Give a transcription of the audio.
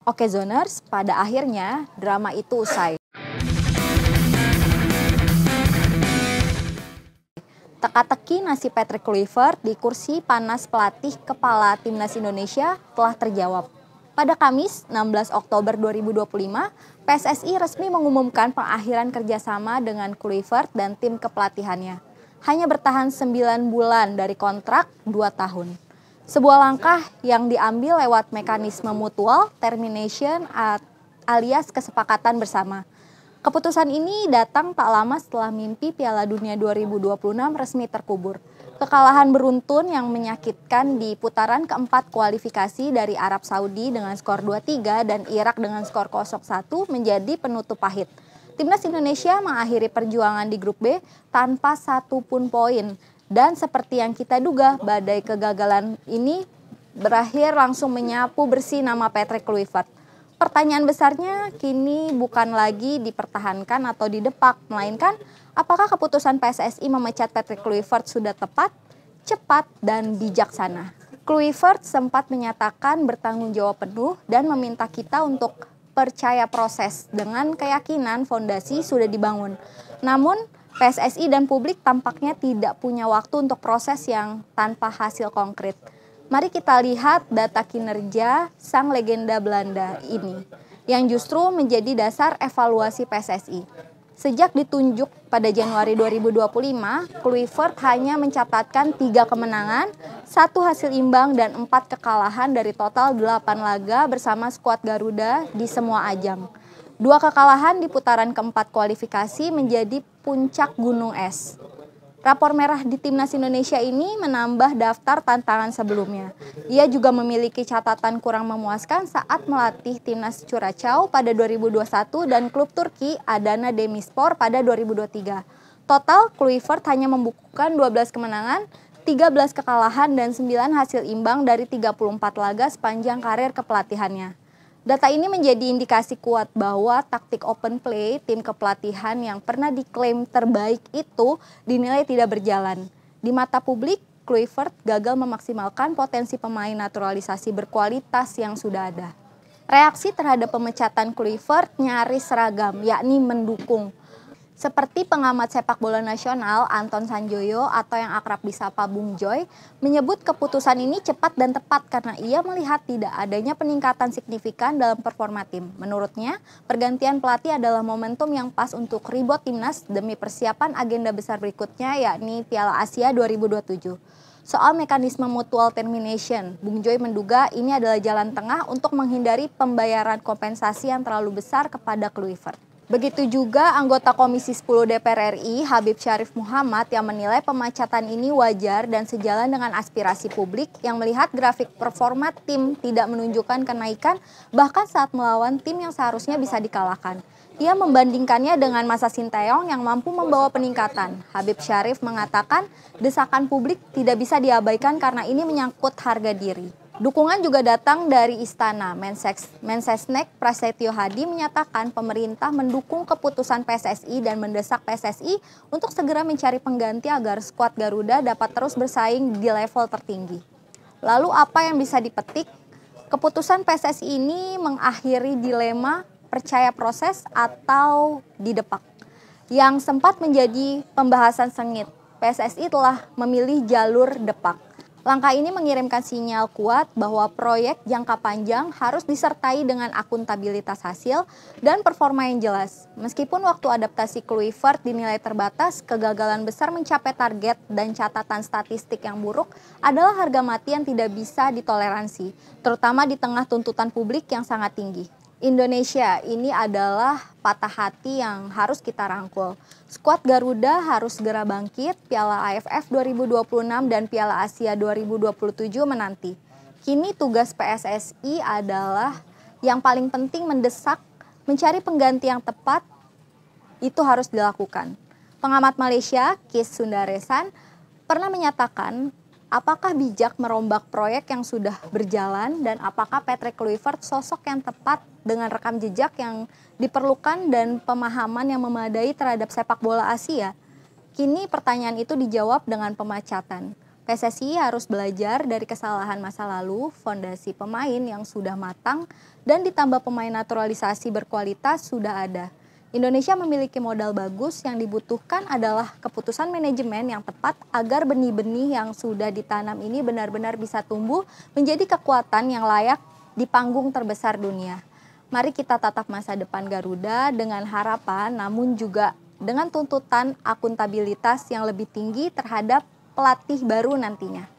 Oke Zoners, pada akhirnya drama itu usai. Teka-teki nasib Patrick Kluivert di kursi panas pelatih kepala Timnas Indonesia telah terjawab. Pada Kamis 16 Oktober 2025, PSSI resmi mengumumkan pengakhiran kerjasama dengan Kluivert dan tim kepelatihannya. Hanya bertahan 9 bulan dari kontrak 2 tahun. Sebuah langkah yang diambil lewat mekanisme mutual termination alias kesepakatan bersama. Keputusan ini datang tak lama setelah mimpi Piala Dunia 2026 resmi terkubur. Kekalahan beruntun yang menyakitkan di putaran keempat kualifikasi dari Arab Saudi dengan skor 2-3 dan Irak dengan skor 0-1 menjadi penutup pahit. Timnas Indonesia mengakhiri perjuangan di grup B tanpa satu pun poin. Dan seperti yang kita duga, badai kegagalan ini berakhir langsung menyapu bersih nama Patrick Kluivert. Pertanyaan besarnya kini bukan lagi dipertahankan atau didepak, melainkan apakah keputusan PSSI memecat Patrick Kluivert sudah tepat, cepat, dan bijaksana. Kluivert sempat menyatakan bertanggung jawab penuh dan meminta kita untuk percaya proses dengan keyakinan fondasi sudah dibangun. Namun PSSI dan publik tampaknya tidak punya waktu untuk proses yang tanpa hasil konkret. Mari kita lihat data kinerja sang legenda Belanda ini, yang justru menjadi dasar evaluasi PSSI. Sejak ditunjuk pada Januari 2025, Kluivert hanya mencatatkan 3 kemenangan, 1 hasil imbang, dan 4 kekalahan dari total 8 laga bersama skuad Garuda di semua ajang. 2 kekalahan di putaran keempat kualifikasi menjadi puncak gunung es. Rapor merah di Timnas Indonesia ini menambah daftar tantangan sebelumnya. Ia juga memiliki catatan kurang memuaskan saat melatih Timnas Curaçao pada 2021 dan klub Turki Adana Demirspor pada 2023. Total, Kluivert hanya membukukan 12 kemenangan, 13 kekalahan, dan 9 hasil imbang dari 34 laga sepanjang karir kepelatihannya. Data ini menjadi indikasi kuat bahwa taktik open play tim kepelatihan yang pernah diklaim terbaik itu dinilai tidak berjalan. Di mata publik, Kluivert gagal memaksimalkan potensi pemain naturalisasi berkualitas yang sudah ada. Reaksi terhadap pemecatan Kluivert nyaris seragam, yakni mendukung. Seperti pengamat sepak bola nasional Anton Sanjoyo atau yang akrab disapa Bung Joy menyebut keputusan ini cepat dan tepat karena ia melihat tidak adanya peningkatan signifikan dalam performa tim. Menurutnya, pergantian pelatih adalah momentum yang pas untuk reboot timnas demi persiapan agenda besar berikutnya yakni Piala Asia 2027. Soal mekanisme mutual termination, Bung Joy menduga ini adalah jalan tengah untuk menghindari pembayaran kompensasi yang terlalu besar kepada Kluivert. Begitu juga anggota Komisi 10 DPR RI Habib Syarif Muhammad yang menilai pemecatan ini wajar dan sejalan dengan aspirasi publik yang melihat grafik performa tim tidak menunjukkan kenaikan bahkan saat melawan tim yang seharusnya bisa dikalahkan. Ia membandingkannya dengan masa Sinteyong yang mampu membawa peningkatan. Habib Syarif mengatakan desakan publik tidak bisa diabaikan karena ini menyangkut harga diri. Dukungan juga datang dari Istana. Mensesnek Prasetyo Hadi menyatakan pemerintah mendukung keputusan PSSI dan mendesak PSSI untuk segera mencari pengganti agar skuad Garuda dapat terus bersaing di level tertinggi. Lalu apa yang bisa dipetik? Keputusan PSSI ini mengakhiri dilema percaya proses atau didepak, yang sempat menjadi pembahasan sengit. PSSI telah memilih jalur depak. Langkah ini mengirimkan sinyal kuat bahwa proyek jangka panjang harus disertai dengan akuntabilitas hasil dan performa yang jelas. Meskipun waktu adaptasi Kluivert dinilai terbatas, kegagalan besar mencapai target dan catatan statistik yang buruk adalah harga mati yang tidak bisa ditoleransi, terutama di tengah tuntutan publik yang sangat tinggi. Indonesia ini adalah patah hati yang harus kita rangkul. Skuad Garuda harus segera bangkit, Piala AFF 2026 dan Piala Asia 2027 menanti. Kini tugas PSSI adalah yang paling penting mendesak, mencari pengganti yang tepat, itu harus dilakukan. Pengamat Malaysia, Kees Sundaresan, pernah menyatakan apakah bijak merombak proyek yang sudah berjalan dan apakah Patrick Kluivert sosok yang tepat dengan rekam jejak yang diperlukan dan pemahaman yang memadai terhadap sepak bola Asia? Kini pertanyaan itu dijawab dengan pemecatan. PSSI harus belajar dari kesalahan masa lalu, fondasi pemain yang sudah matang, dan ditambah pemain naturalisasi berkualitas sudah ada. Indonesia memiliki modal bagus, yang dibutuhkan adalah keputusan manajemen yang tepat agar benih-benih yang sudah ditanam ini benar-benar bisa tumbuh menjadi kekuatan yang layak di panggung terbesar dunia. Mari kita tatap masa depan Garuda dengan harapan namun juga dengan tuntutan akuntabilitas yang lebih tinggi terhadap pelatih baru nantinya.